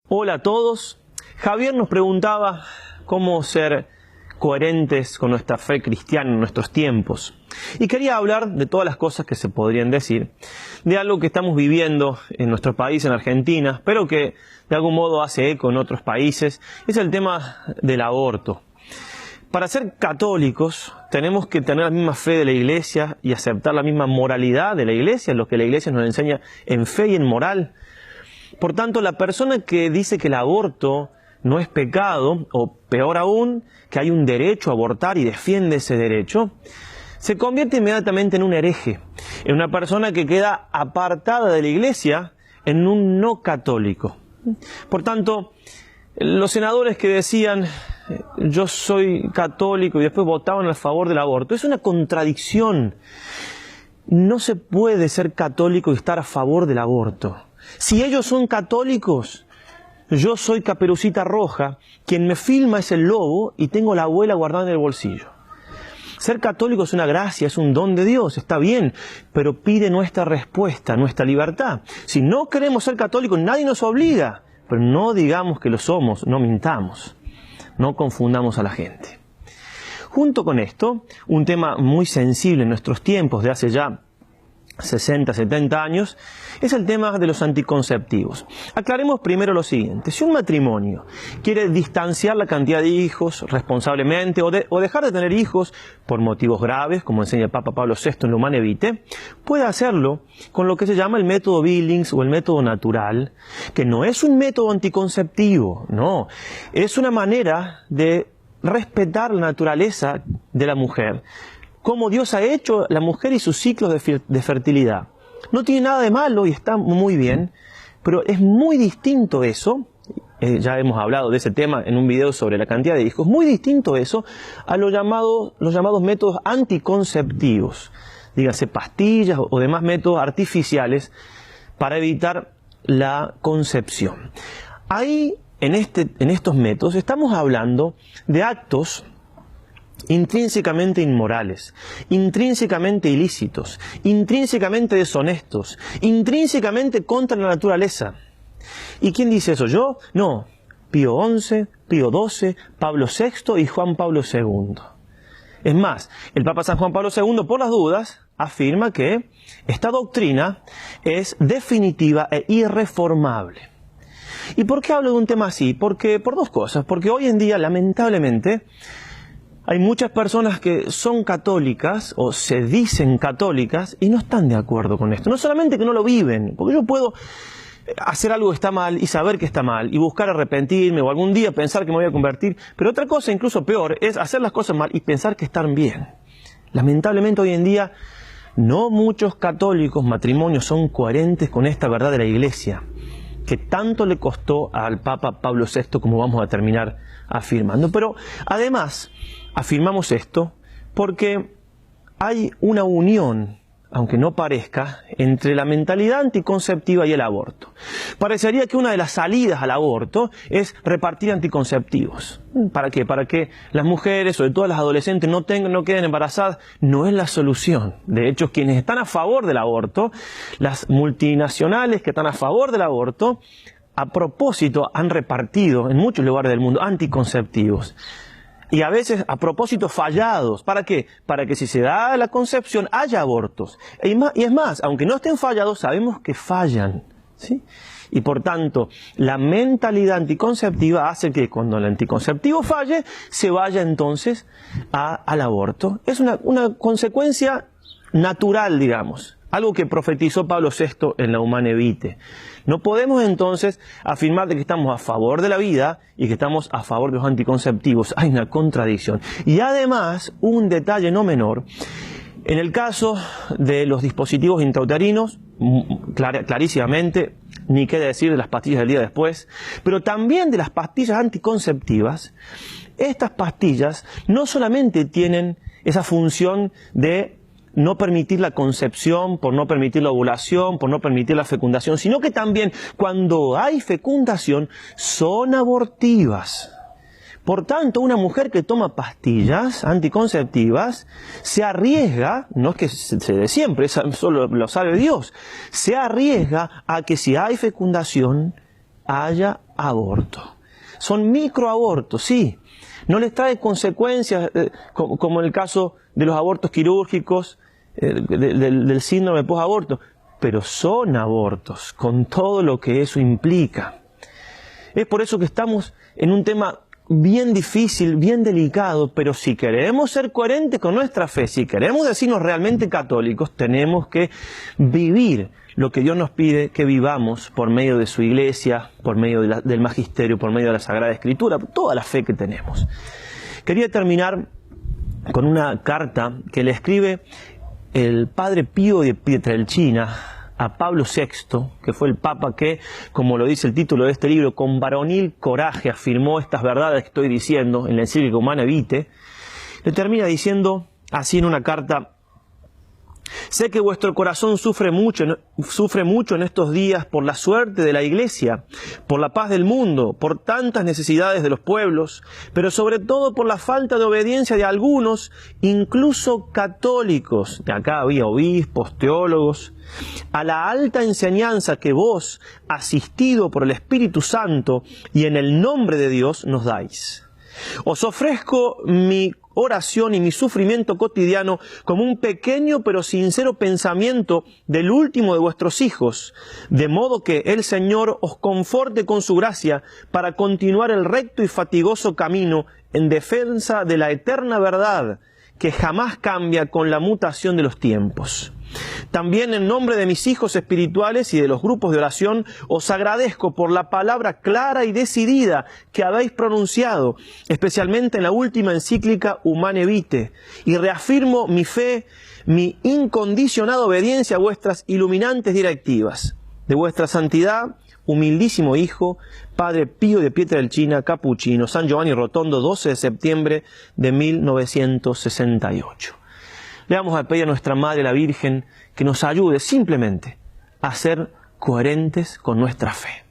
Hola a todos. Javier nos preguntaba cómo ser coherentes con nuestra fe cristiana en nuestros tiempos. Y quería hablar de todas las cosas que se podrían decir, de algo que estamos viviendo en nuestro país, en Argentina, pero que de algún modo hace eco en otros países. Es el tema del aborto. Para ser católicos tenemos que tener la misma fe de la Iglesia y aceptar la misma moralidad de la Iglesia, lo que la Iglesia nos enseña en fe y en moral. Por tanto, la persona que dice que el aborto no es pecado, o peor aún, que hay un derecho a abortar y defiende ese derecho, se convierte inmediatamente en un hereje, en una persona que queda apartada de la Iglesia, en un no católico. Por tanto, los senadores que decían yo soy católico y después votaban a favor del aborto, es una contradicción. No se puede ser católico y estar a favor del aborto. Si ellos son católicos, yo soy Caperucita Roja, quien me filma es el lobo y tengo la abuela guardada en el bolsillo. Ser católico es una gracia, es un don de Dios, está bien, pero pide nuestra respuesta, nuestra libertad. Si no queremos ser católicos, nadie nos obliga, pero no digamos que lo somos, no mintamos, no confundamos a la gente. Junto con esto, un tema muy sensible en nuestros tiempos de hace ya 60, 70 años, es el tema de los anticonceptivos. Aclaremos primero lo siguiente. Si un matrimonio quiere distanciar la cantidad de hijos responsablemente o dejar de tener hijos por motivos graves, como enseña el Papa Pablo VI en Humanae Vitae, puede hacerlo con lo que se llama el método Billings o el método natural, que no es un método anticonceptivo, no, es una manera de respetar la naturaleza de la mujer, cómo Dios ha hecho la mujer y sus ciclos de fertilidad. No tiene nada de malo y está muy bien, pero es muy distinto eso, ya hemos hablado de ese tema en un video sobre la cantidad de hijos, muy distinto eso a los llamados métodos anticonceptivos, dígase pastillas o demás métodos artificiales para evitar la concepción. Ahí, en estos métodos, estamos hablando de actos intrínsecamente inmorales, intrínsecamente ilícitos, intrínsecamente deshonestos, intrínsecamente contra la naturaleza. ¿Y quién dice eso? ¿Yo? No. Pío XI, Pío XII, Pablo VI y Juan Pablo II. Es más, el Papa San Juan Pablo II, por las dudas, afirma que esta doctrina es definitiva e irreformable. ¿Y por qué hablo de un tema así? Por dos cosas. Porque hoy en día, lamentablemente, hay muchas personas que son católicas o se dicen católicas y no están de acuerdo con esto. No solamente que no lo viven, porque yo puedo hacer algo que está mal y saber que está mal y buscar arrepentirme o algún día pensar que me voy a convertir. Pero otra cosa, incluso peor, es hacer las cosas mal y pensar que están bien. Lamentablemente hoy en día no muchos católicos matrimonios son coherentes con esta verdad de la Iglesia, que tanto le costó al Papa Pablo VI, como vamos a terminar afirmando. Pero además afirmamos esto porque hay una unión, aunque no parezca, entre la mentalidad anticonceptiva y el aborto. Parecería que una de las salidas al aborto es repartir anticonceptivos. ¿Para qué? Para que las mujeres, sobre todo las adolescentes, no queden embarazadas. No es la solución. De hecho, quienes están a favor del aborto, las multinacionales que están a favor del aborto, a propósito han repartido en muchos lugares del mundo anticonceptivos. Y a veces a propósito fallados. ¿Para qué? Para que si se da la concepción haya abortos. Y es más, aunque no estén fallados, sabemos que fallan, ¿sí? Y por tanto, la mentalidad anticonceptiva hace que cuando el anticonceptivo falle, se vaya entonces al aborto. Es una consecuencia natural, digamos. Algo que profetizó Pablo VI en la Humanae Vitae. No podemos entonces afirmar de que estamos a favor de la vida y que estamos a favor de los anticonceptivos. Hay una contradicción. Y además, un detalle no menor, en el caso de los dispositivos intrauterinos, clarísimamente, ni qué decir de las pastillas del día después, pero también de las pastillas anticonceptivas, estas pastillas no solamente tienen esa función de no permitir la concepción, por no permitir la ovulación, por no permitir la fecundación, sino que también cuando hay fecundación son abortivas. Por tanto, una mujer que toma pastillas anticonceptivas se arriesga, no es que se dé siempre, eso solo lo sabe Dios, se arriesga a que si hay fecundación haya aborto. Son microabortos, sí. No les trae consecuencias como en el caso de los abortos quirúrgicos, del síndrome posaborto, pero son abortos, con todo lo que eso implica. Es por eso que estamos en un tema bien difícil, bien delicado, pero si queremos ser coherentes con nuestra fe, si queremos decirnos realmente católicos, tenemos que vivir lo que Dios nos pide que vivamos por medio de su iglesia, por medio del magisterio, por medio de la Sagrada Escritura, toda la fe que tenemos. Quería terminar con una carta que le escribe el Padre Pío de Pietrelcina a Pablo VI, que fue el Papa que, como lo dice el título de este libro, con varonil coraje afirmó estas verdades que estoy diciendo en la encíclica Humanae Vitae. Le termina diciendo así en una carta: sé que vuestro corazón sufre mucho en estos días por la suerte de la Iglesia, por la paz del mundo, por tantas necesidades de los pueblos, pero sobre todo por la falta de obediencia de algunos, incluso católicos, de acá había obispos, teólogos, a la alta enseñanza que vos, asistido por el Espíritu Santo y en el nombre de Dios, nos dais. Os ofrezco mi oración y mi sufrimiento cotidiano como un pequeño pero sincero pensamiento del último de vuestros hijos, de modo que el Señor os conforte con su gracia para continuar el recto y fatigoso camino en defensa de la eterna verdad que jamás cambia con la mutación de los tiempos. También en nombre de mis hijos espirituales y de los grupos de oración, os agradezco por la palabra clara y decidida que habéis pronunciado, especialmente en la última encíclica Humanae Vitae, y reafirmo mi fe, mi incondicionada obediencia a vuestras iluminantes directivas. De vuestra santidad, humildísimo Hijo, Padre Pío de Pietrelcina, capuchino, San Giovanni Rotondo, 12 de septiembre de 1968. Le vamos a pedir a nuestra Madre la Virgen que nos ayude simplemente a ser coherentes con nuestra fe.